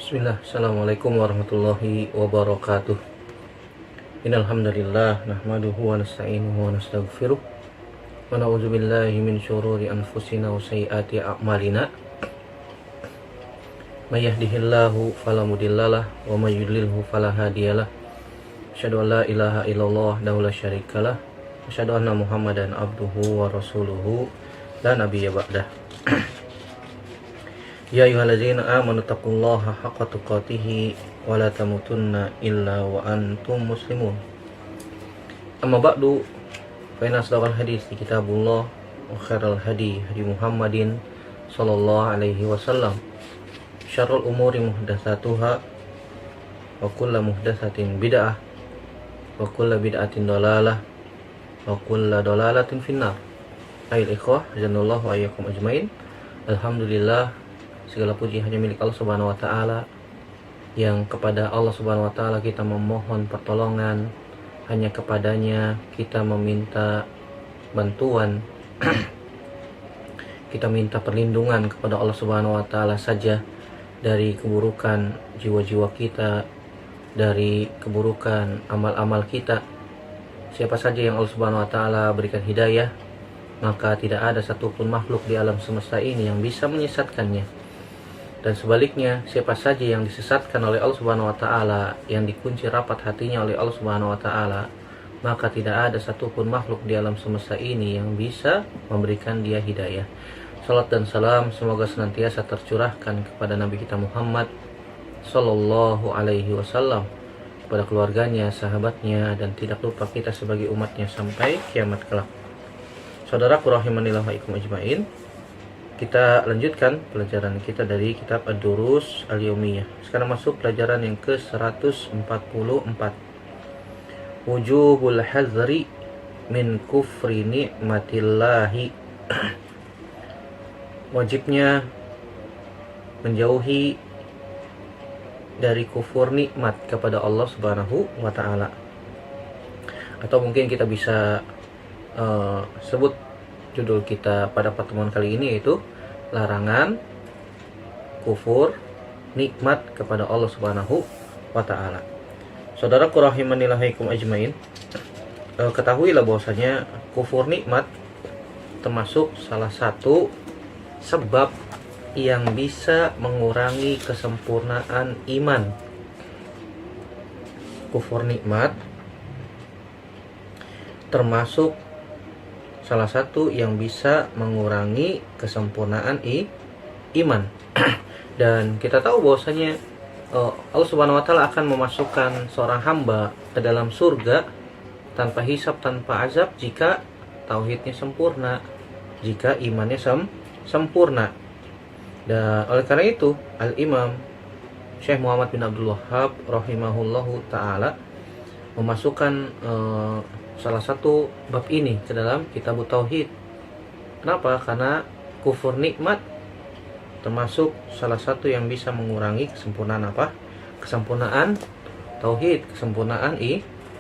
Bismillah, Assalamualaikum warahmatullahi wabarakatuh. Innal hamdalillah nahmaduhu wa nasta'inuhu wa nastaghfiruh wa na'udzu billahi min syururi anfusina wa sayyiati a'malina. May yahdihillahu fala mudhillalah wa may yudlilhu fala hadiyalah. Asyhadu an la ilaha illallah wahdahu la syarikalah. Asyhadu anna Muhammadan abduhu wa rasuluhu la nabiyya ba'dah. Ya ayyuhalladzina amanu taqullaha haqqa tuqatih wa la tamutunna illa wa antum muslimun. Amma ba'du, fa inna asdaqal hadits kitabullah wa khairal hadi Muhammadin sallallahu alaihi wasallam. Syarrul umuri muhdatsatuha wa kullu muhdatsatin bid'ah wa kullu bid'atin dhalalah wa kullu dhalalatin finnar. Ayol ikhwah, jannallahu wa iyyakum ajmain. Alhamdulillah, segala puji hanya milik Allah Subhanahu wa taala, yang kepada Allah Subhanahu wa taala kita memohon pertolongan, hanya kepadanya kita meminta bantuan. Kita minta perlindungan kepada Allah Subhanahu wa taala saja dari keburukan jiwa-jiwa kita, dari keburukan amal-amal kita. Siapa saja yang Allah Subhanahu wa taala berikan hidayah, maka tidak ada satupun makhluk di alam semesta ini yang bisa menyesatkannya. Dan sebaliknya, siapa saja yang disesatkan oleh Allah Subhanahu wa taala, yang dikunci rapat hatinya oleh Allah Subhanahu wa taala, maka tidak ada satupun makhluk di alam semesta ini yang bisa memberikan dia hidayah. Salat dan salam semoga senantiasa tercurahkan kepada Nabi kita Muhammad sallallahu alaihi wasallam, kepada keluarganya, sahabatnya, dan tidak lupa kita sebagai umatnya sampai kiamat kelak. Saudaraku rahimanillah wa ikum ajmain, kita lanjutkan pelajaran kita dari kitab Ad-Durus Al-Yaumiyah. Sekarang masuk pelajaran yang ke-144. Wujubul hazri min kufri ni'matillahi. Wajibnya menjauhi dari kufur nikmat kepada Allah Subhanahu wa taala. Atau mungkin kita bisa sebut judul kita pada pertemuan kali ini, yaitu larangan kufur nikmat kepada Allah Subhanahu wa taala. Saudaraku rahimanillah ajmain, ketahuilah bahwasanya kufur nikmat termasuk salah satu sebab yang bisa mengurangi kesempurnaan iman. Kufur nikmat termasuk salah satu yang bisa mengurangi kesempurnaan iman. Dan kita tahu bahwasanya Allah Subhanahu wa taala akan memasukkan seorang hamba ke dalam surga tanpa hisab, tanpa azab, jika tauhidnya sempurna, jika imannya sempurna. Dan oleh karena itu, Al-Imam Syekh Muhammad bin Abdul Wahhab rahimahullahu taala memasukkan salah satu bab ini ke dalam kitab Tauhid. Kenapa? Karena kufur nikmat termasuk salah satu yang bisa mengurangi kesempurnaan apa? Kesempurnaan tauhid, kesempurnaan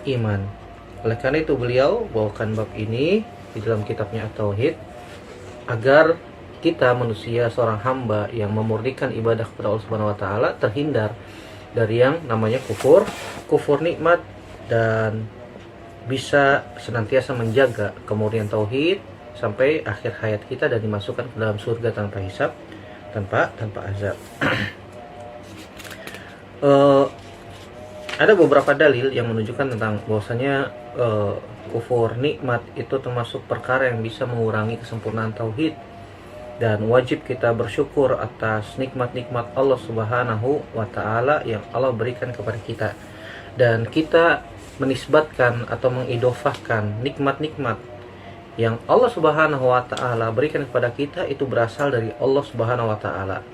iman. Oleh karena itu beliau bawakan bab ini di dalam kitabnya At-Tauhid, agar kita manusia, seorang hamba yang memurnikan ibadah kepada Allah Subhanahu wa taala, terhindar dari yang namanya kufur nikmat, dan bisa senantiasa menjaga kemurnian tauhid sampai akhir hayat kita dan dimasukkan ke dalam surga tanpa hisab, tanpa azab. Ada beberapa dalil yang menunjukkan tentang bahwasanya kufur nikmat itu termasuk perkara yang bisa mengurangi kesempurnaan tauhid, dan wajib kita bersyukur atas nikmat-nikmat Allah Subhanahu wa taala yang Allah berikan kepada kita. Dan kita menisbatkan atau mengidofahkan nikmat-nikmat yang Allah Subhanahu wa taala berikan kepada kita itu berasal dari Allah Subhanahu wa taala.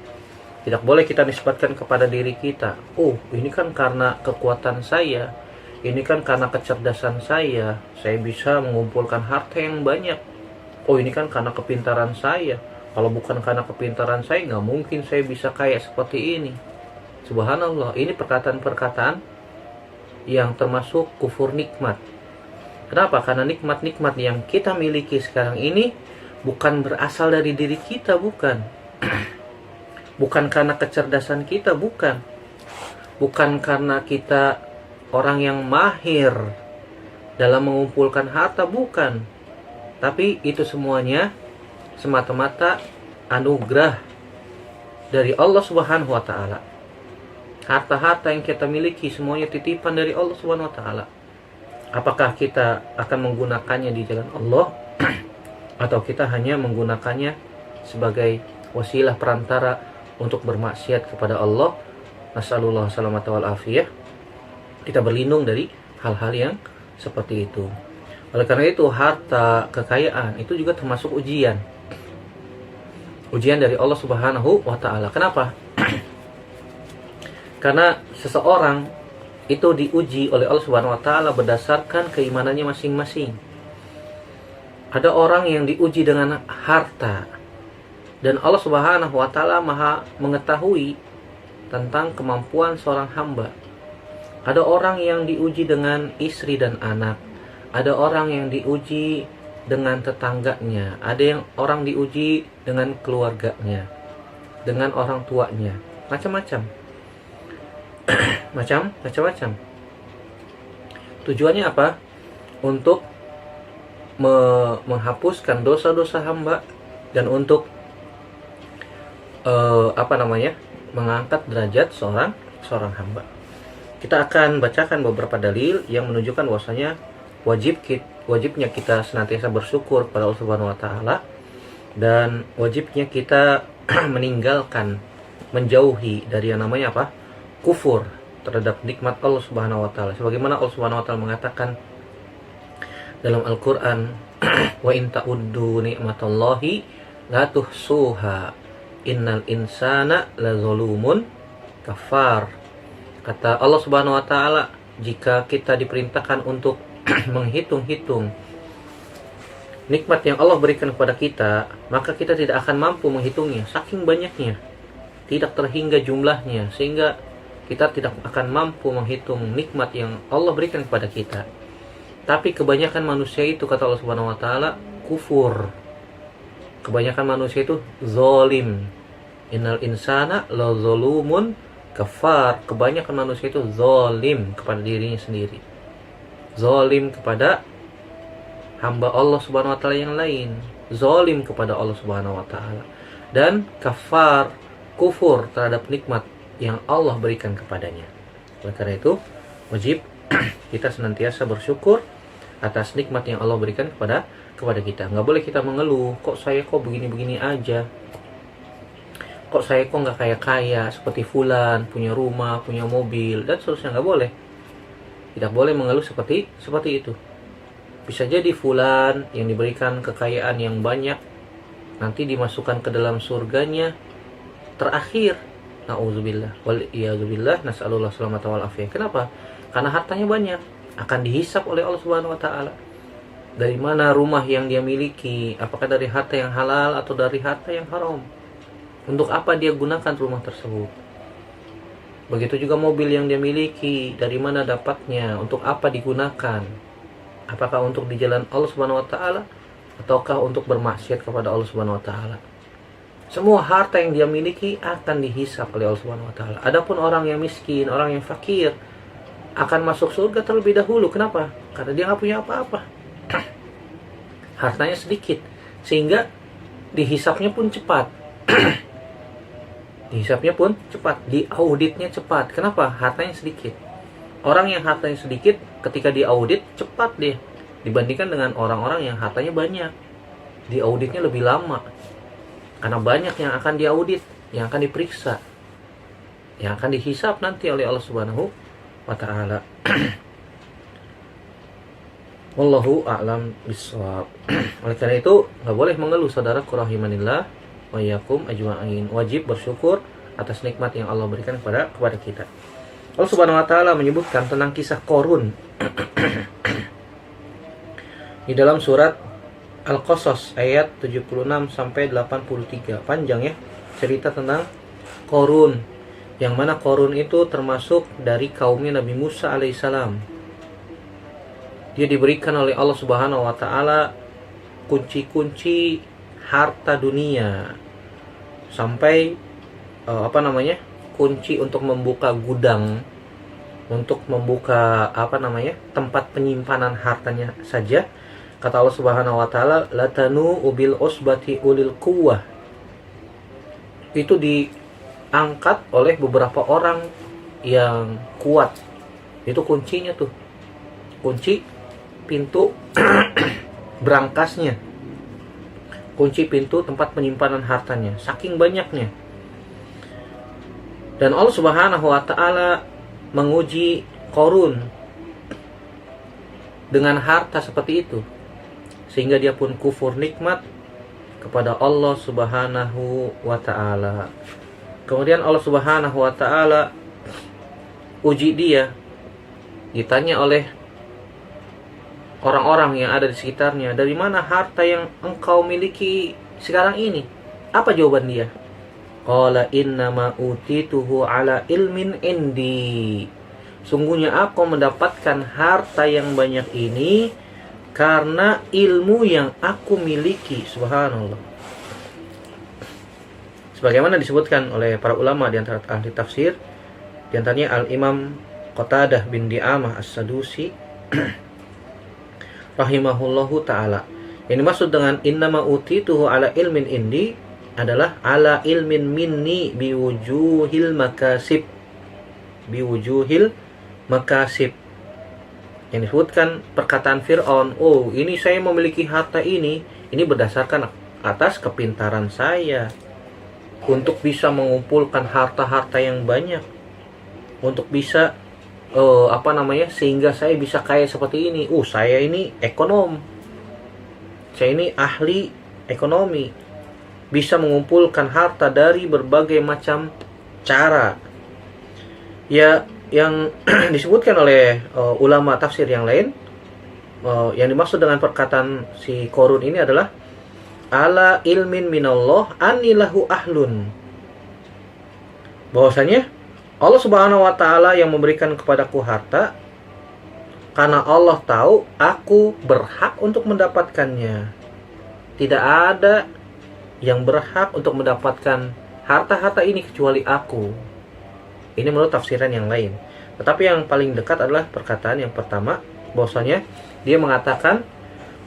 Tidak boleh kita nisbatkan kepada diri kita. Oh, ini kan karena kekuatan saya, ini kan karena kecerdasan saya bisa mengumpulkan harta yang banyak. Oh, ini kan karena kepintaran saya. Kalau bukan karena kepintaran saya, nggak mungkin saya bisa kaya seperti ini. Subhanallah, ini perkataan-perkataan yang termasuk kufur nikmat. Kenapa? Karena nikmat-nikmat yang kita miliki sekarang ini bukan berasal dari diri kita, bukan. Bukan karena kecerdasan kita, bukan. bukan karena kita orang yang mahir dalam mengumpulkan harta, bukan. Tapi itu semuanya semata-mata anugerah dari Allah Subhanahu wa taala. Harta-harta yang kita miliki semuanya titipan dari Allah Subhanahu wa taala. Apakah kita akan menggunakannya di jalan Allah atau kita hanya menggunakannya sebagai wasilah perantara untuk bermaksiat kepada Allah? Nasallallahu salamata wal afiyah. Kita berlindung dari hal-hal yang seperti itu. Oleh karena itu, harta, kekayaan itu juga termasuk ujian. Ujian dari Allah Subhanahu wa taala. Kenapa? Karena seseorang itu diuji oleh Allah Subhanahu wa taala berdasarkan keimanannya masing-masing. Ada orang yang diuji dengan harta, dan Allah Subhanahu wa taala Maha mengetahui tentang kemampuan seorang hamba. Ada orang yang diuji dengan istri dan anak. Ada orang yang diuji dengan tetangganya. Ada yang orang diuji dengan keluarganya, dengan orang tuanya. Macam-macam. Macam-macam. Tujuannya apa? Untuk menghapuskan dosa-dosa hamba dan untuk mengangkat derajat seorang hamba. Kita akan bacakan beberapa dalil yang menunjukkan bahwasanya wajibnya kita senantiasa bersyukur kepada Allah Subhanahu wa taala, dan wajibnya kita menjauhi dari yang namanya apa? Kufur terhadap nikmat Allah Subhanahu wa taala. Sebagaimana Allah Subhanahu wa taala mengatakan dalam Al-Qur'an, "Wa in ta'uddu ni'matallahi la tuhsuha. Innal insana lazalumun kafar." Kata Allah Subhanahu wa taala, jika kita diperintahkan untuk menghitung-hitung nikmat yang Allah berikan kepada kita, maka kita tidak akan mampu menghitungnya, saking banyaknya, tidak terhingga jumlahnya, sehingga kita tidak akan mampu menghitung nikmat yang Allah berikan kepada kita. Tapi kebanyakan manusia itu, kata Allah Subhanahu wa taala, kufur. Kebanyakan manusia itu zalim. Innal insana lazalumun kafar. Kebanyakan manusia itu zalim kepada dirinya sendiri, zalim kepada hamba Allah Subhanahu wa taala yang lain, zalim kepada Allah Subhanahu wa taala, dan kafar, kufur terhadap nikmat yang Allah berikan kepadanya. Oleh karena itu, wajib kita senantiasa bersyukur atas nikmat yang Allah berikan kepada kita. Nggak boleh kita mengeluh, kok begini-begini aja, kok saya nggak kaya seperti fulan, punya rumah, punya mobil, dan seterusnya. Nggak boleh. Tidak boleh mengeluh seperti itu. Bisa jadi fulan yang diberikan kekayaan yang banyak nanti dimasukkan ke dalam surganya terakhir. Nauzubillah wal iyadzubillah, nasallallahu salamata wal afiyah. Kenapa? Karena hartanya banyak, akan dihisap oleh Allah Subhanahu wa taala. Dari mana rumah yang dia miliki? Apakah dari harta yang halal atau dari harta yang haram? Untuk apa dia gunakan rumah tersebut? Begitu juga mobil yang dia miliki, dari mana dapatnya? Untuk apa digunakan? Apakah untuk di jalan Allah Subhanahu wa taala ataukah untuk bermaksiat kepada Allah Subhanahu wa taala? Semua harta yang dia miliki akan dihisap oleh Allah Subhanahu wa taala. Adapun orang yang miskin, orang yang fakir akan masuk surga terlebih dahulu. Kenapa? Karena dia nggak punya apa-apa. Hartanya sedikit, sehingga dihisapnya pun cepat. Dihisapnya pun cepat, diauditnya cepat. Kenapa? Hartanya sedikit. Orang yang hartanya sedikit ketika diaudit cepat dia dibandingkan dengan orang-orang yang hartanya banyak. Diauditnya lebih lama. Karena banyak yang akan diaudit, yang akan diperiksa, yang akan dihisap nanti oleh Allah Subhanahu wa taala. Wallahu a'lam bishawab. Oleh karena itu, enggak boleh mengeluh, saudaraku rahimanillah wa iyyakum ajma'in. Wajib bersyukur atas nikmat yang Allah berikan kepada kita. Allah Subhanahu wa taala menyebutkan tentang kisah Qarun di dalam surat Al-Qasas ayat 76 sampai 83. Panjang ya cerita tentang Qarun, yang mana Qarun itu termasuk dari kaumnya Nabi Musa alaihissalam. Dia diberikan oleh Allah Subhanahu wa taala kunci-kunci harta dunia, sampai kunci untuk membuka gudang untuk membuka tempat penyimpanan hartanya saja, kata Allah Subhanahu wa taala, latanu ubil usbati ulil quwwah. Itu diangkat oleh beberapa orang yang kuat. Itu kuncinya tuh. Kunci pintu berangkasnya. Kunci pintu tempat penyimpanan hartanya, saking banyaknya. Dan Allah Subhanahu wa taala menguji Qarun dengan harta seperti itu, sehingga dia pun kufur nikmat kepada Allah Subhanahu wa taala. Kemudian Allah Subhanahu wa taala uji dia, ditanya oleh orang-orang yang ada di sekitarnya, dari mana harta yang engkau miliki sekarang ini? Apa jawaban dia? Qala innama utituhu ala ilmin indi. Sungguhnya aku mendapatkan harta yang banyak ini karena ilmu yang aku miliki. Subhanallah. Sebagaimana disebutkan oleh para ulama di antara ahli tafsir, di antaranya Al-Imam Qatadah bin Di'amah As-Sadusi rahimahullahu ta'ala. Yang dimaksud dengan innama utituhu ala ilmin indi adalah ala ilmin minni biwujuhil makasib. Biwujuhil makasib. Yang disebutkan perkataan Fir'aun, oh ini saya memiliki harta ini berdasarkan atas kepintaran saya untuk bisa mengumpulkan harta-harta yang banyak, untuk bisa sehingga saya bisa kaya seperti ini. Saya ini ekonom, saya ini ahli ekonomi, bisa mengumpulkan harta dari berbagai macam cara. Ya, yang disebutkan oleh ulama tafsir yang lain, yang dimaksud dengan perkataan si Qarun ini adalah ala ilmin minallah anilahu ahlun. Bahwasanya Allah Subhanahu wa taala yang memberikan kepadaku harta karena Allah tahu aku berhak untuk mendapatkannya. Tidak ada yang berhak untuk mendapatkan harta-harta ini kecuali aku. Ini menurut tafsiran yang lain. Tetapi yang paling dekat adalah perkataan yang pertama, bahwasanya dia mengatakan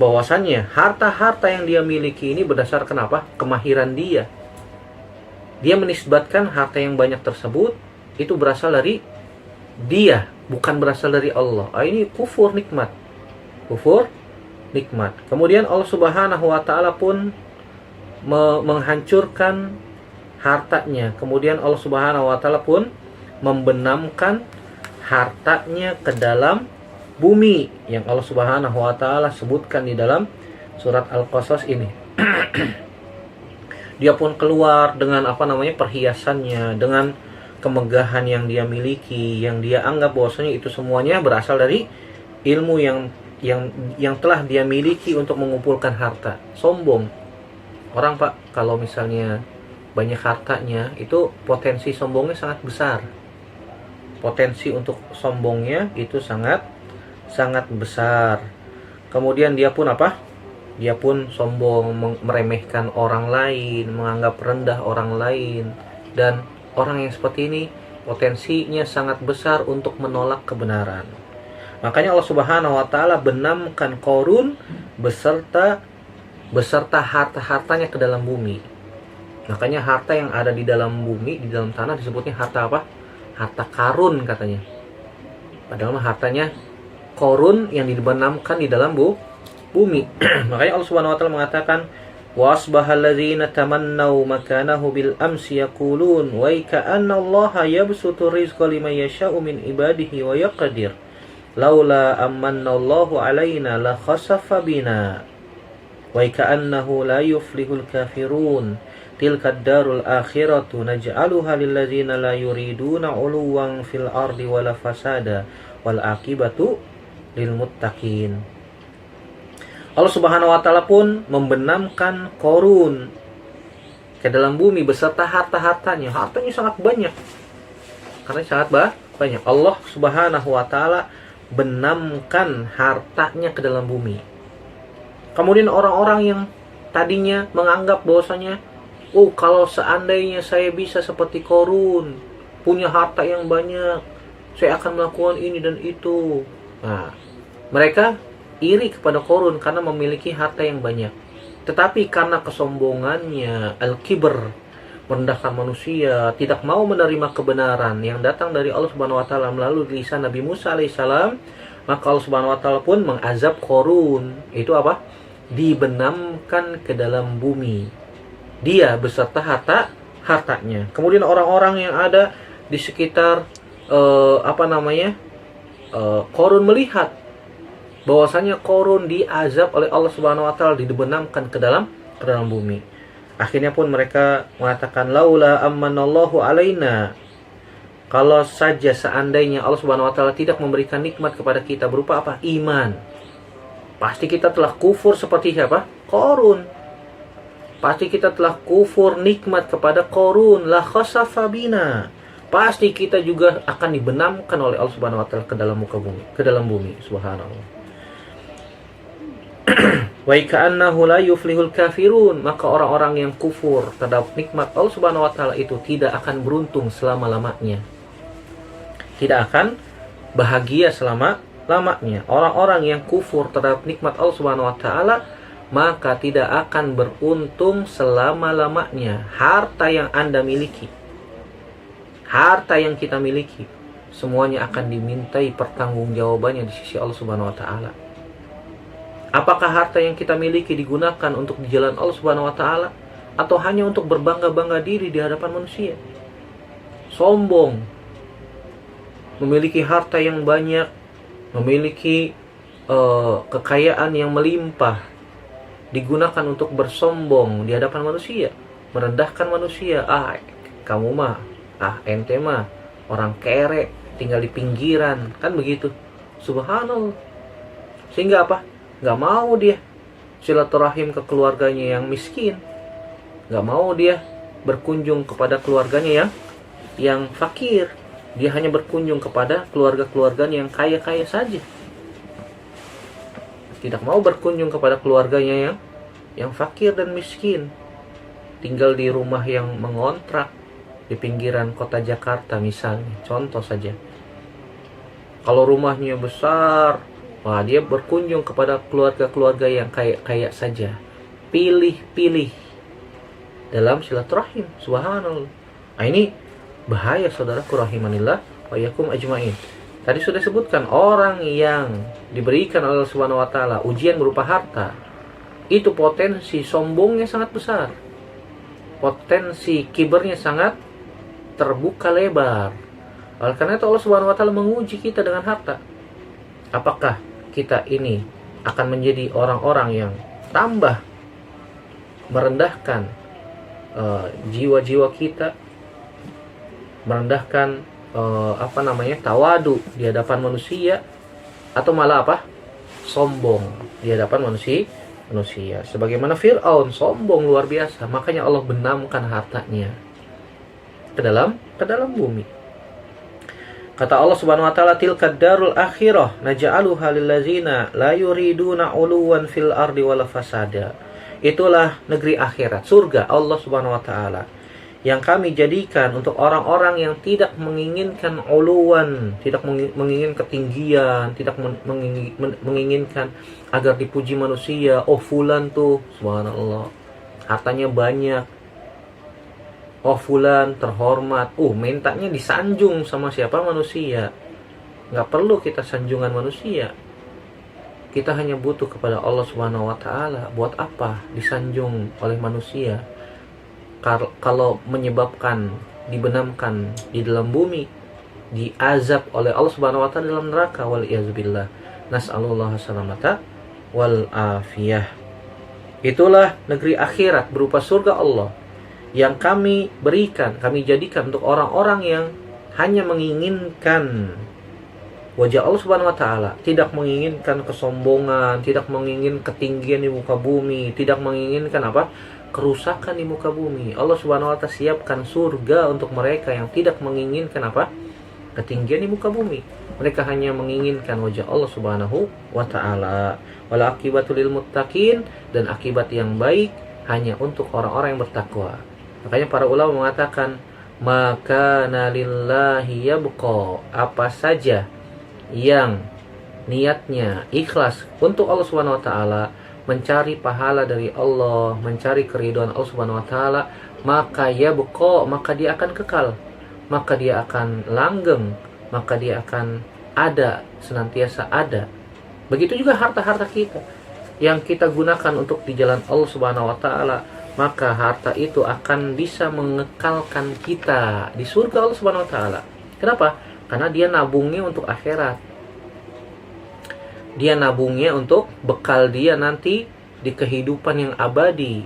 bahwasanya harta-harta yang dia miliki ini berdasarkan apa? Kemahiran dia. Dia menisbatkan harta yang banyak tersebut itu berasal dari dia, bukan berasal dari Allah. Ini kufur nikmat. Kufur nikmat. Kemudian Allah Subhanahu wa taala pun menghancurkan hartanya. Kemudian Allah Subhanahu wa taala pun membenamkan hartanya ke dalam bumi yang Allah Subhanahu wa taala sebutkan di dalam surat Al-Qasas ini. Dia pun keluar dengan perhiasannya, dengan kemegahan yang dia miliki, yang dia anggap bahwasanya itu semuanya berasal dari ilmu yang telah dia miliki untuk mengumpulkan harta. Sombong. Orang Pak, kalau misalnya banyak hartanya, itu potensi sombongnya sangat besar. Potensi untuk sombongnya itu sangat besar. Kemudian dia pun Dia pun sombong, meremehkan orang lain, menganggap rendah orang lain. Dan orang yang seperti ini potensinya sangat besar untuk menolak kebenaran. Makanya Allah Subhanahu wa taala benamkan Qarun beserta harta-hartanya ke dalam bumi. Makanya harta yang ada di dalam bumi, di dalam tanah disebutnya harta apa? Harta karun katanya. Padahal hartanya Qarun yang dibenamkan di dalam bumi. Makanya Allah Subhanahu wa taala mengatakan wasbahal ladzina tamannaw makanahu bil amsi yaqulun wa ka'anna Allah yabsutu rizqa liman yasha'u min ibadihi wa yaqdir laula amanna Allahu alaina la khasafa bina wa ka'annahu la yuflihul kafirun tilka ad-darul akhiratu naj'aluha lil ladzina la yuriduna 'uluwan fil ardi wala fasada wal aqibatu lil muttaqin. Allah Subhanahu wa taala pun membenamkan Qarun ke dalam bumi beserta harta-hartanya. Hartanya sangat banyak. Karena sangat banyak. Allah Subhanahu wa taala benamkan hartanya ke dalam bumi. Kemudian orang-orang yang tadinya menganggap bahwasanya, kalau seandainya saya bisa seperti Qarun, punya harta yang banyak, saya akan melakukan ini dan itu. Nah, mereka iri kepada Qarun karena memiliki harta yang banyak. Tetapi karena kesombongannya, al-kibr, merendahkan manusia, tidak mau menerima kebenaran yang datang dari Allah Subhanahu wa taala melalui lisan Nabi Musa alaihissalam, maka Allah Subhanahu wa taala pun mengazab Qarun. Itu apa? Dibenamkan ke dalam bumi. Dia beserta hartanya. Kemudian orang-orang yang ada di sekitar Qarun melihat bahwasanya Qarun diazab oleh Allah Subhanahu wa taala, dibenamkan ke dalam bumi. Akhirnya pun mereka mengatakan laula ammanallahu alaina. Kalau saja seandainya Allah Subhanahu wa taala tidak memberikan nikmat kepada kita berupa apa? Iman. Pasti kita telah kufur seperti siapa? Qarun. Pasti kita telah kufur nikmat kepada Qarun, la khasafa bina. Pasti kita juga akan dibenamkan oleh Allah Subhanahu wa taala ke dalam muka bumi, ke dalam bumi, subhanallah. Wa ka'annahu la yuflihul kafirun, maka orang-orang yang kufur terhadap nikmat Allah Subhanahu wa taala itu tidak akan beruntung selama-lamanya. Tidak akan bahagia selama-lamanya. Orang-orang yang kufur terhadap nikmat Allah Subhanahu wa taala maka tidak akan beruntung selama-lamanya. Harta yang Anda miliki, harta yang kita miliki, semuanya akan dimintai pertanggungjawabannya di sisi Allah Subhanahu wa taala. Apakah harta yang kita miliki digunakan untuk di jalan Allah Subhanahu wa taala atau hanya untuk berbangga-bangga diri di hadapan manusia? Sombong, memiliki harta yang banyak, memiliki kekayaan yang melimpah, digunakan untuk bersombong di hadapan manusia, merendahkan manusia. Kamu mah, ente mah orang kere, tinggal di pinggiran, kan begitu. Subhanallah. Sehingga apa? Gak mau dia silaturahim ke keluarganya yang miskin. Gak mau dia berkunjung kepada keluarganya yang fakir. Dia hanya berkunjung kepada keluarga-keluarganya yang kaya-kaya saja. Tidak mau berkunjung kepada keluarganya yang fakir dan miskin. Tinggal di rumah yang mengontrak di pinggiran kota Jakarta misalnya. Contoh saja. Kalau rumahnya besar, dia berkunjung kepada keluarga-keluarga yang kaya saja. Pilih-pilih dalam silaturahim. Subhanallah. Ini bahaya, saudaraku rahimanillah wa yakum ajmain. Tadi sudah sebutkan, orang yang diberikan oleh Allah Subhanahu wa taala ujian berupa harta, itu potensi sombongnya sangat besar. Potensi kibernya sangat terbuka lebar. Oleh karena itu Allah Subhanahu wa taala menguji kita dengan harta. Apakah kita ini akan menjadi orang-orang yang tambah merendahkan jiwa-jiwa kita, merendahkan tawadu di hadapan manusia, atau malah sombong di hadapan manusia. Sebagaimana Fir'aun sombong luar biasa, makanya Allah benamkan hartanya ke dalam bumi. Kata Allah Subhanahu wa taala, tilkad darul akhirah naj'aluha lil ladzina la yuriduna 'uluwan fil ardi wala fasada. Itulah negeri akhirat, surga Allah Subhanahu wa taala, yang kami jadikan untuk orang-orang yang tidak menginginkan 'uluwan, tidak menginginkan ketinggian, tidak menginginkan agar dipuji manusia. Oh, fulan tuh subhanallah, hartanya banyak. Oh, fulan terhormat. Mintanya disanjung sama siapa? Manusia. Nggak perlu kita sanjungan manusia. Kita hanya butuh kepada Allah Subhanahu wa taala. Buat apa disanjung oleh manusia? Kalau menyebabkan dibenamkan di dalam bumi, diazab oleh Allah Subhanahu wa taala dalam neraka, wal iyazbillah. Nas'alullah salamata wal afiyah. Itulah negeri akhirat berupa surga Allah yang kami berikan, kami jadikan untuk orang-orang yang hanya menginginkan wajah Allah Subhanahu wa taala, tidak menginginkan kesombongan, tidak menginginkan ketinggian di muka bumi, tidak menginginkan kerusakan di muka bumi. Allah Subhanahu wa taala siapkan surga untuk mereka yang tidak menginginkan ketinggian di muka bumi. Mereka hanya menginginkan wajah Allah Subhanahu wa taala. Wal aqibatu lil muttaqin, dan akibat yang baik hanya untuk orang-orang yang bertakwa. Makanya para ulama mengatakan, maka nalillahi yabqa, apa saja yang niatnya ikhlas untuk Allah Subhanahu wa taala, mencari pahala dari Allah, mencari keridhaan Allah Subhanahu wa taala, maka yabqa, maka dia akan kekal, maka dia akan langgeng, maka dia akan ada, senantiasa ada. Begitu juga harta-harta kita yang kita gunakan untuk di jalan Allah Subhanahu wa taala, maka harta itu akan bisa mengekalkan kita di surga Allah Subhanahu wa taala. Kenapa? Karena dia nabungnya untuk akhirat. Dia nabungnya untuk bekal dia nanti di kehidupan yang abadi.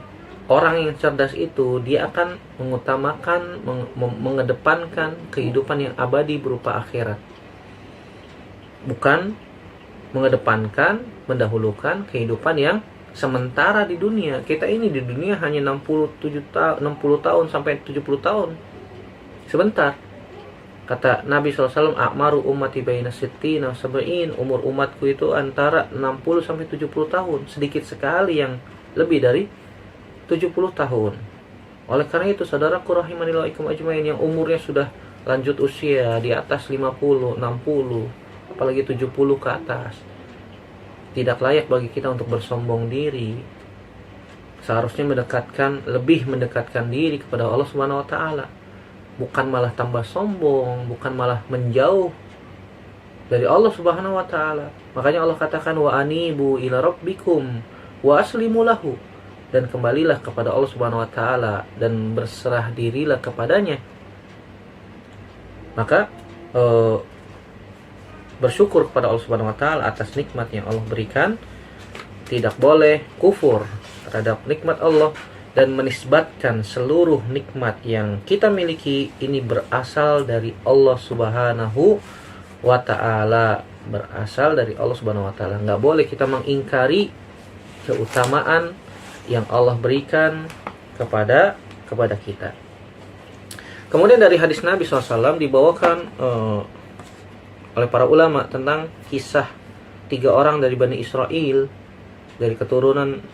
Orang yang cerdas itu dia akan mengutamakan, mengedepankan kehidupan yang abadi berupa akhirat, bukan mengedepankan, mendahulukan kehidupan yang sementara di dunia. Kita ini di dunia hanya 60 tahun sampai 70 tahun. Sebentar. Kata Nabi SAW, a'maru ummati baina sittina sab'in, umur umatku itu antara 60 sampai 70 tahun. Sedikit sekali yang lebih dari 70 tahun. Oleh karena itu, saudaraku rahimani wa ikum ajmain, yang umurnya sudah lanjut usia di atas 50, 60, apalagi 70 ke atas, tidak layak bagi kita untuk bersombong diri. Seharusnya lebih mendekatkan diri kepada Allah Subhanahu wa taala. Bukan malah tambah sombong, bukan malah menjauh dari Allah Subhanahu wa taala. Makanya Allah katakan wa anibu ila rabbikum wa aslimu lahu, dan kembalilah kepada Allah Subhanahu wa taala dan berserah dirilah kepadanya. Maka bersyukur kepada Allah Subhanahu wa taala atas nikmat yang Allah berikan. Tidak boleh kufur terhadap nikmat Allah dan menisbatkan seluruh nikmat yang kita miliki ini berasal dari Allah Subhanahu wa taala, berasal dari Allah Subhanahu wa taala. Enggak boleh kita mengingkari keutamaan yang Allah berikan kepada kita. Kemudian dari hadis Nabi SAW dibawakan oleh para ulama tentang kisah 3 orang dari Bani Israel, dari keturunan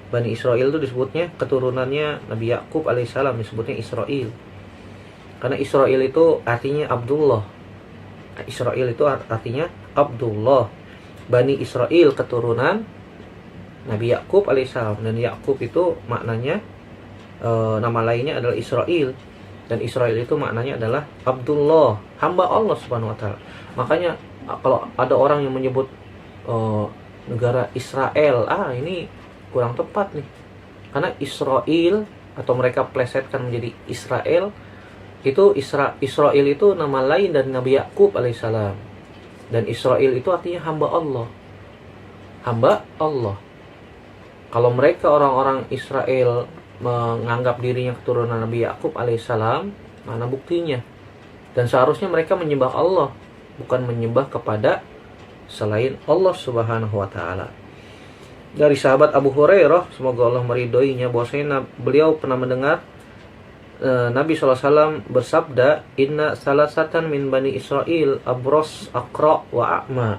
Bani Israel itu disebutnya keturunannya Nabi Yakub alaihissalam, disebutnya Israel. Karena Israel itu artinya Abdullah. Israel itu artinya Abdullah. Bani Israel keturunan Nabi Yakub alaihissalam, dan Yakub itu maknanya nama lainnya adalah Israel, dan Israel itu maknanya adalah Abdullah, hamba Allah Subhanahu wa taala. Makanya kalau ada orang yang menyebut negara Israel, ini kurang tepat nih. Karena Israel, atau mereka plesetkan menjadi Israel, itu Israel itu nama lain dari Nabi Yakub alaihissalam. Dan Israel itu artinya hamba Allah. Hamba Allah. Kalau mereka orang-orang Israel menganggap dirinya keturunan Nabi Yakub alaihissalam, mana buktinya? Dan seharusnya mereka menyembah Allah, bukan menyembah kepada selain Allah Subhanahu wa taala. Dari sahabat Abu Hurairah, semoga Allah meridhoinya, bahwasanya beliau pernah mendengar Nabi SAW bersabda, inna salasatan min bani Israel abros, aqra, wa a'ma.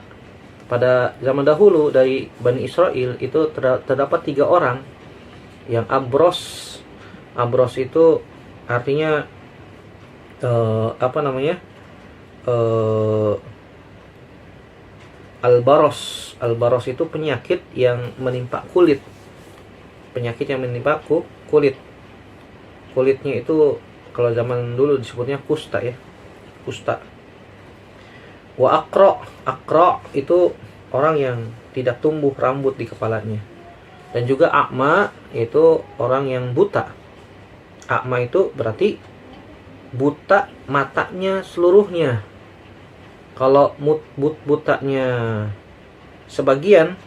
Pada zaman dahulu dari Bani Israel itu terdapat 3 orang yang abros. Abros itu artinya Al-baros. Al-baros itu penyakit yang menimpa kulit. Penyakit yang menimpa kulit. Kulitnya itu kalau zaman dulu disebutnya kusta ya. Kusta. Wa aqra. Aqra itu orang yang tidak tumbuh rambut di kepalanya. Dan juga a'ma itu orang yang buta. A'ma itu berarti buta matanya seluruhnya. Kalau butanya sebagian,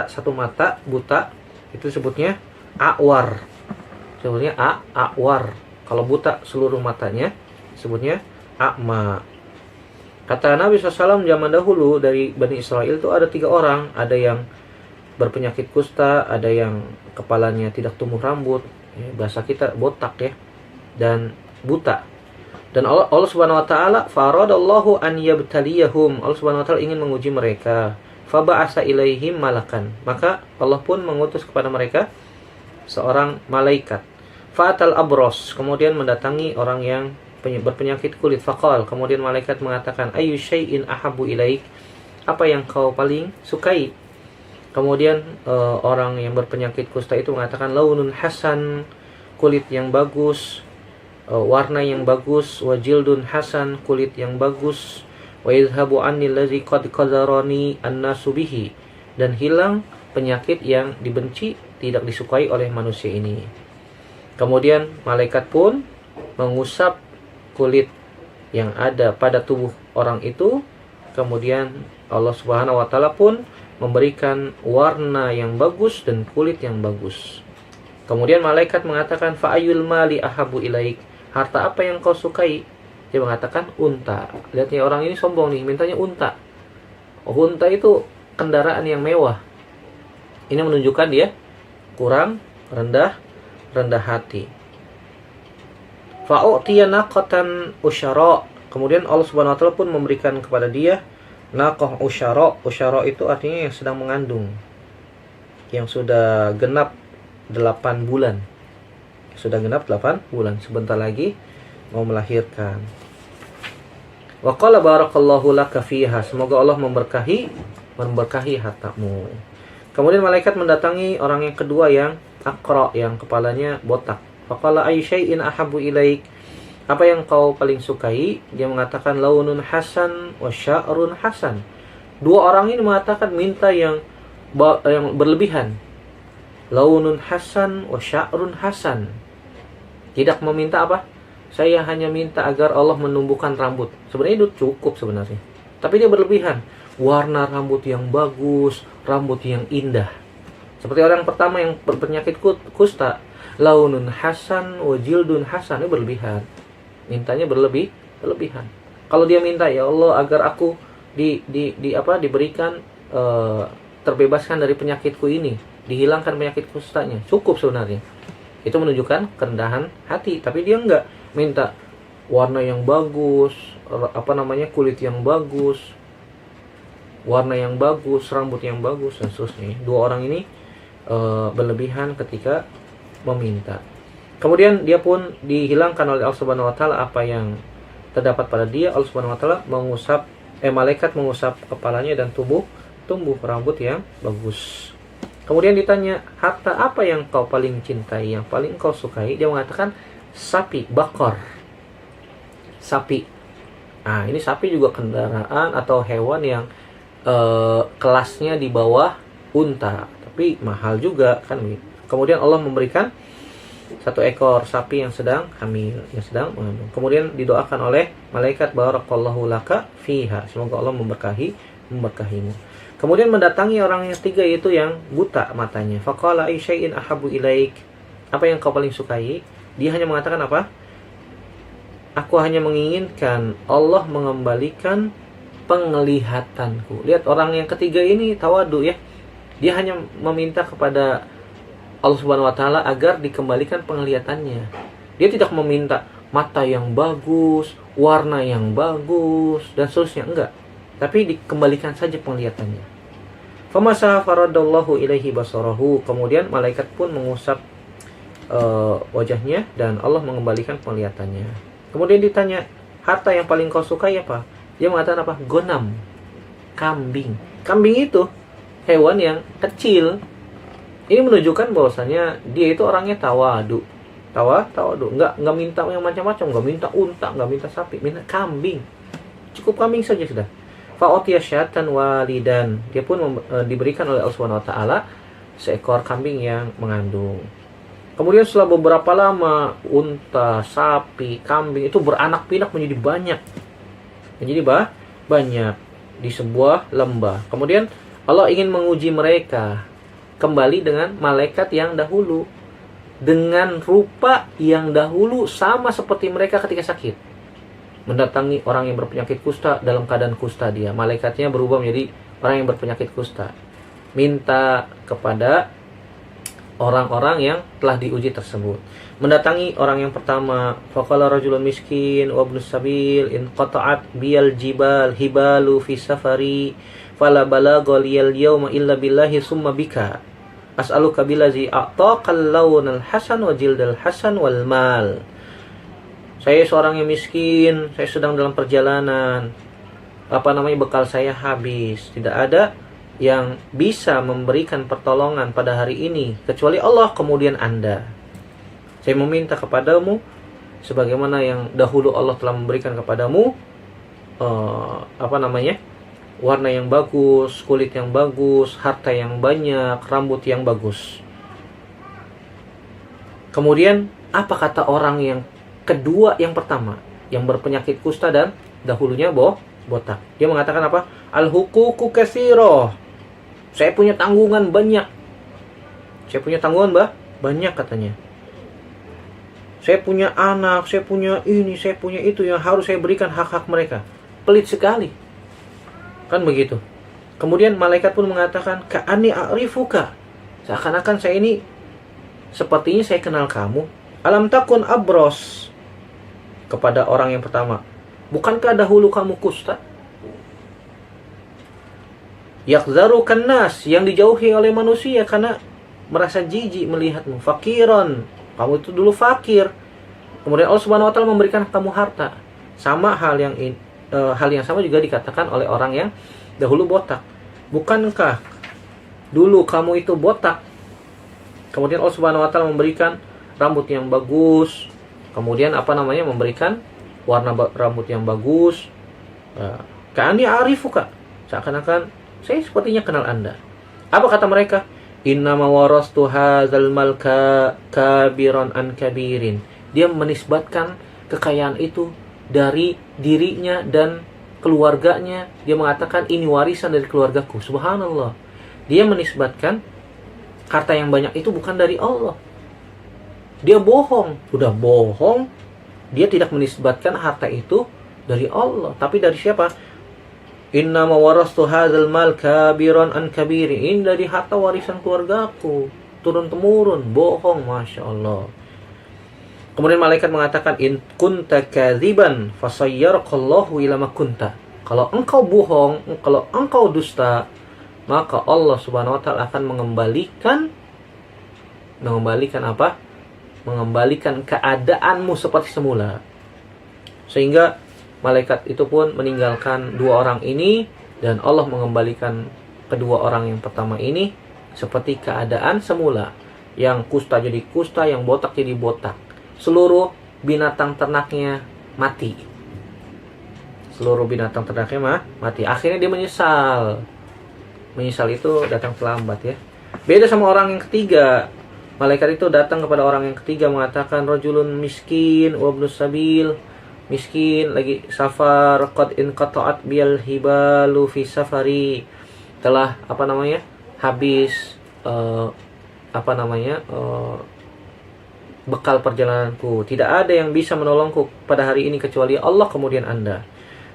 satu mata buta, itu sebutnya a'war. Sebutnya a'war. Kalau buta seluruh matanya sebutnya a'ma. Kata Nabi SAW zaman dahulu dari Bani Israel itu ada 3 orang. Ada yang berpenyakit kusta, ada yang kepalanya tidak tumbuh rambut, bahasa kita botak ya, dan buta. Dan Allah Subhanahu wa taala faradallahu an yabtaliyahum. Allah Subhanahu wa taala ingin menguji mereka. Faba'asa ilaihim malakan. Maka Allah pun mengutus kepada mereka seorang malaikat. Fa'atal abros, kemudian mendatangi orang yang berpenyakit kulit. Faqal, kemudian malaikat mengatakan, ayu syai'in ahabu ilaik, apa yang kau paling sukai? Kemudian orang yang berpenyakit kusta itu mengatakan, launun hasan, kulit yang bagus, warna yang bagus, wajildun hasan, kulit yang bagus, wa yadhhabu anni allazi qad qadarani annasu bihi, dan hilang penyakit yang dibenci, tidak disukai oleh manusia ini. Kemudian malaikat pun mengusap kulit yang ada pada tubuh orang itu. Kemudian Allah Subhanahu wa taala pun memberikan warna yang bagus dan kulit yang bagus. Kemudian malaikat mengatakan, fa'ayul mali ahabu ilaik, harta apa yang kau sukai? Dia mengatakan unta. Lihat nih, orang ini sombong nih, mintanya unta. Unta itu kendaraan yang mewah. Ini menunjukkan dia kurang rendah hati. Fa'u'tiya naqatan usyara, kemudian Allah Subhanahu wa taala pun memberikan kepada dia naqah usyara. Usyara itu artinya yang sedang mengandung, yang sudah genap 8 bulan. Sudah genap 8 bulan, sebentar lagi mau melahirkan. Wa qala barakallahu laka fiha, semoga Allah memberkahi hartamu. Kemudian malaikat mendatangi orang yang kedua yang Aqra, yang kepalanya botak. Faqala ay syai'in ahabu ilaik, apa yang kau paling sukai? Dia mengatakan launun hasan wa sya'run hasan. Dua orang ini mengatakan minta yang berlebihan. Launun hasan wa sya'run hasan. Tidak meminta apa? Saya hanya minta agar Allah menumbuhkan rambut. Sebenarnya itu cukup sebenarnya. Tapi dia berlebihan. Warna rambut yang bagus, rambut yang indah. Seperti orang pertama yang berpenyakit kusta, launun hasan wa jildun hasan, ini berlebihan. Mintanya berlebihan. Kalau dia minta, ya Allah agar aku diberikan terbebaskan dari penyakitku ini, dihilangkan penyakit kustanya, cukup sebenarnya. Itu menunjukkan kerendahan hati. Tapi dia enggak minta warna yang bagus, kulit yang bagus, warna yang bagus, rambut yang bagus, dan seterusnya. Dua orang ini berlebihan ketika meminta. Kemudian dia pun dihilangkan oleh Allah Subhanahu wa taala apa yang terdapat pada dia. Allah Subhanahu wa taala malaikat mengusap kepalanya dan tumbuh rambut yang bagus. Kemudian ditanya, harta apa yang kau paling cintai, yang paling kau sukai? Dia mengatakan sapi, bakor. Sapi. Nah, ini sapi juga kendaraan atau hewan yang kelasnya di bawah unta, tapi mahal juga kan. Kemudian Allah memberikan satu ekor sapi yang sedang hamil, yang sedang mengandung. Kemudian didoakan oleh malaikat, barakallahu laka fiha, semoga Allah memberkahimu. Kemudian mendatangi orang yang ketiga, yaitu yang buta matanya. Faqala ay syai'in ahabu ilaik, apa yang kau paling sukai? Dia hanya mengatakan apa? Aku hanya menginginkan Allah mengembalikan penglihatanku. Lihat, orang yang ketiga ini tawadu ya. Dia hanya meminta kepada Allah Subhanahu wa taala agar dikembalikan penglihatannya. Dia tidak meminta mata yang bagus, warna yang bagus, dan seterusnya, enggak. Tapi dikembalikan saja penglihatannya. Famasa faradallahu ilaihi basarahu, kemudian malaikat pun mengusap wajahnya dan Allah mengembalikan penglihatannya. Kemudian ditanya, harta yang paling kau sukai apa? Dia mengatakan apa? Gonam, kambing. Kambing itu hewan yang kecil. Ini menunjukkan bahwasanya dia itu orangnya tawadu. Enggak minta yang macam-macam, enggak minta unta, enggak minta sapi, minta kambing. Cukup kambing saja sudah. Fa'utiya syatan walidan. Dia pun diberikan oleh Allah Subhanahu wa taala seekor kambing yang mengandung. Kemudian setelah beberapa lama, unta, sapi, kambing itu beranak pinak menjadi banyak. Banyak di sebuah lembah. Kemudian Allah ingin menguji mereka kembali dengan malaikat yang dahulu, dengan rupa yang dahulu sama seperti mereka ketika sakit. Mendatangi orang yang berpenyakit kusta dalam keadaan kusta dia. Malaikatnya berubah menjadi orang yang berpenyakit kusta. Minta kepada orang-orang yang telah diuji tersebut. Mendatangi orang yang pertama, faqala rajulun miskin wa ibnus sabil in qata'at biyal jibal hibalu fi safari fala balagha liyal yawma illa billahi summa bika. As'aluka billazi a'taqal lawnal hasan wa jildal hasan wal mal. Saya seorang yang miskin, saya sedang dalam perjalanan. Bekal saya habis. Tidak ada yang bisa memberikan pertolongan pada hari ini kecuali Allah, kemudian Anda. Saya meminta kepadamu sebagaimana yang dahulu Allah telah memberikan kepadamu warna yang bagus, kulit yang bagus, harta yang banyak, rambut yang bagus. Kemudian apa kata orang yang kedua, yang pertama, yang berpenyakit kusta dan dahulunya botak? Dia mengatakan apa? Al-huququ katsira. Saya punya tanggungan banyak. Banyak katanya. Saya punya anak, saya punya ini, saya punya itu yang harus saya berikan hak-hak mereka. Pelit sekali. Kan begitu. Kemudian malaikat pun mengatakan, ka'ani a'rifuka. Seakan-akan saya ini sepertinya saya kenal kamu. Alam takun abros. Kepada orang yang pertama, bukankah dahulu kamu kusta? Yakzarukan nas, yang dijauhi oleh manusia karena merasa jijik melihatmu. Fakiron, kamu itu dulu fakir. Kemudian Allah Subhanahu wa taala memberikan kamu harta. Sama hal yang sama juga dikatakan oleh orang yang dahulu botak. Bukankah dulu kamu itu botak? Kemudian Allah Subhanahu wa taala memberikan rambut yang bagus. Kemudian memberikan warna rambut yang bagus. Ka'ani a'rifuka. Seakan-akan saya sepertinya kenal Anda. Apa kata mereka? Innama warastu hadzal malka kabiran an kabirin. Dia menisbatkan kekayaan itu dari dirinya dan keluarganya. Dia mengatakan ini warisan dari keluargaku. Subhanallah. Dia menisbatkan harta yang banyak itu bukan dari Allah. Dia bohong. Sudah bohong. Dia tidak menisbatkan harta itu dari Allah, tapi dari siapa? Inna ma warastu hadzal mal kabiran an kabirin. Ini dari harta warisan keluargaku, turun temurun. Bohong, masya Allah. Kemudian malaikat mengatakan, in kunta kadziban fasayyarqallahu ila ma kunta. Kalau engkau bohong, kalau engkau dusta, maka Allah Subhanahu wa taala akan mengembalikan apa? Mengembalikan keadaanmu seperti semula. Sehingga malaikat itu pun meninggalkan dua orang ini, dan Allah mengembalikan kedua orang yang pertama ini seperti keadaan semula. Yang kusta jadi kusta, yang botak jadi botak. Seluruh binatang ternaknya mati. Mati. Akhirnya dia menyesal. Menyesal itu datang terlambat ya. Beda sama orang yang ketiga. Malaikat itu datang kepada orang yang ketiga mengatakan, rajulun miskin wa ibnus sabil. Miskin lagi safar, qad inqata'at bil hibalu fi safari. Telah habis bekal perjalananku. Tidak ada yang bisa menolongku pada hari ini kecuali Allah, kemudian Anda.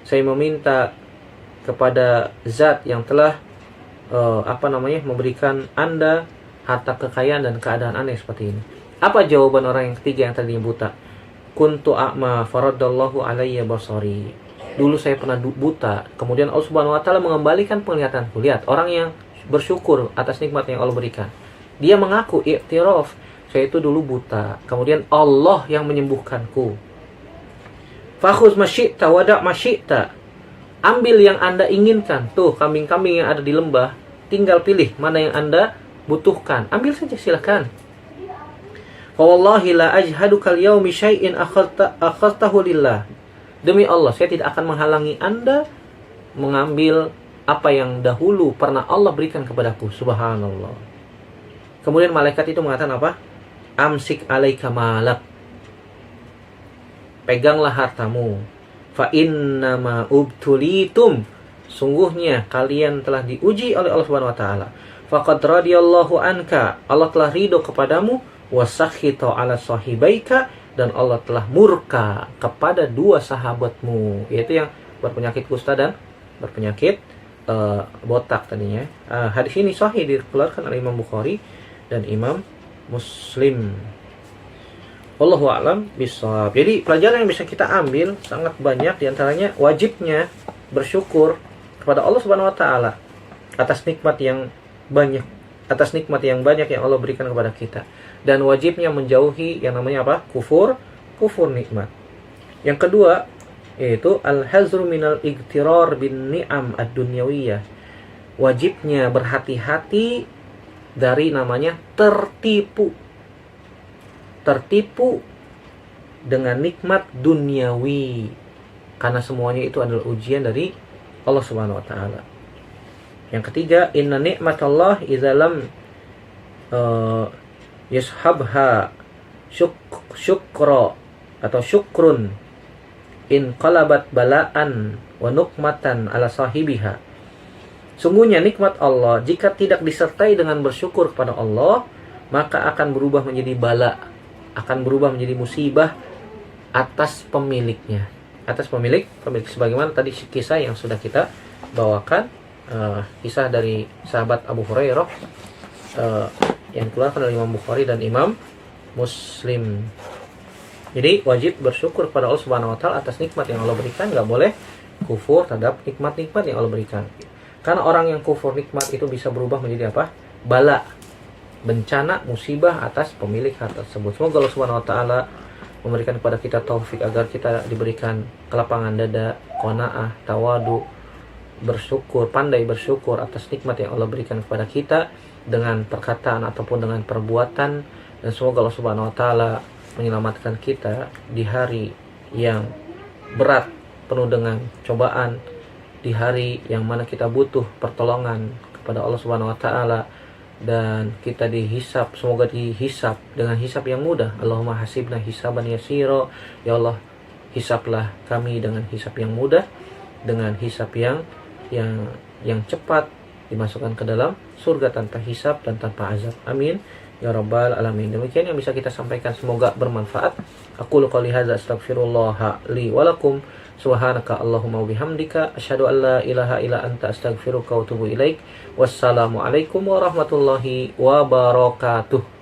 Saya meminta kepada zat yang telah memberikan Anda harta kekayaan dan keadaan aneh seperti ini. Apa jawaban orang yang ketiga yang tadinya buta? Kuntu a'ma faradallahu alayya basari. Dulu saya pernah buta, kemudian Allah Subhanahu wa taala mengembalikan penglihatanku. Lihat, orang yang bersyukur atas nikmat yang Allah berikan. Dia mengaku i'tiraf, saya itu dulu buta, kemudian Allah yang menyembuhkanku. Fakhuz masyi'ta wada' masyi'ta. Ambil yang Anda inginkan. Tuh, kambing-kambing yang ada di lembah, tinggal pilih mana yang Anda butuhkan. Ambil saja, silakan. Wallahi la ajhaduka al-yawmi syai'in akhadtahu lillah. Demi Allah, saya tidak akan menghalangi Anda mengambil apa yang dahulu pernah Allah berikan kepadaku. Subhanallah. Kemudian malaikat itu mengatakan apa? Amsik alaika malak. Peganglah hartamu. Fa innama ubtulitum. Sungguhnya kalian telah diuji oleh Allah Subhanahu wa taala. Faqad radiyallahu anka. Allah telah ridho kepadamu. Wasakhita ala sahibaika. Dan Allah telah murka kepada dua sahabatmu, yaitu yang berpenyakit kusta dan berpenyakit botak tadinya. Hadis ini sahih, dikeluarkan oleh Imam Bukhari dan Imam Muslim. Wallahu a'lam bishawab. Jadi pelajaran yang bisa kita ambil sangat banyak, diantaranya wajibnya bersyukur kepada Allah Subhanahu wa taala atas nikmat yang banyak atas nikmat yang banyak yang Allah berikan kepada kita. Dan wajibnya menjauhi yang namanya apa? Kufur nikmat. Yang kedua yaitu al-hazru minal igtirar bin ni'am ad-dunyawiyah. Wajibnya berhati-hati dari namanya tertipu dengan nikmat duniawi, karena semuanya itu adalah ujian dari Allah Subhanahu wa taala. Yang ketiga, inna ni'matallah idza lam yashabha syukrun in qalabat bala'an wa nukmatan ala sahibiha. Sungguhnya nikmat Allah jika tidak disertai dengan bersyukur kepada Allah, maka akan berubah menjadi bala, akan berubah menjadi musibah atas pemiliknya, atas pemilik sebagaimana tadi kisah yang sudah kita bawakan, kisah dari sahabat Abu Hurairah yang dikeluarkan oleh Imam Bukhari dan Imam Muslim. Jadi wajib bersyukur kepada Allah Subhanahu wa taala atas nikmat yang Allah berikan, enggak boleh kufur terhadap nikmat-nikmat yang Allah berikan. Karena orang yang kufur nikmat itu bisa berubah menjadi apa? Bala, bencana, musibah atas pemilik harta tersebut. Semoga Allah Subhanahu wa taala memberikan kepada kita taufik agar kita diberikan kelapangan dada, qanaah, tawadu, bersyukur, pandai bersyukur atas nikmat yang Allah berikan kepada kita dengan perkataan ataupun dengan perbuatan. Dan semoga Allah Subhanahu wa taala menyelamatkan kita di hari yang berat, penuh dengan cobaan, di hari yang mana kita butuh pertolongan kepada Allah Subhanahu wa taala, dan kita dihisap, semoga dihisap dengan hisap yang mudah. Allahumma hasibna hisaban yasira, ya Allah hisaplah kami dengan hisap yang mudah, dengan hisap yang cepat, dimasukkan ke dalam surga tanpa hisap dan tanpa azab. Amin ya rabbal alamin. Demikian yang bisa kita sampaikan, semoga bermanfaat. Aqulu qouli hadza astaghfirullah li wa lakum. Subhanaka Allahumma wa bihamdika asyhadu an la ilaha illa anta astaghfiruka wa atubu ilaik. Wassalamu alaikum warahmatullahi wabarakatuh.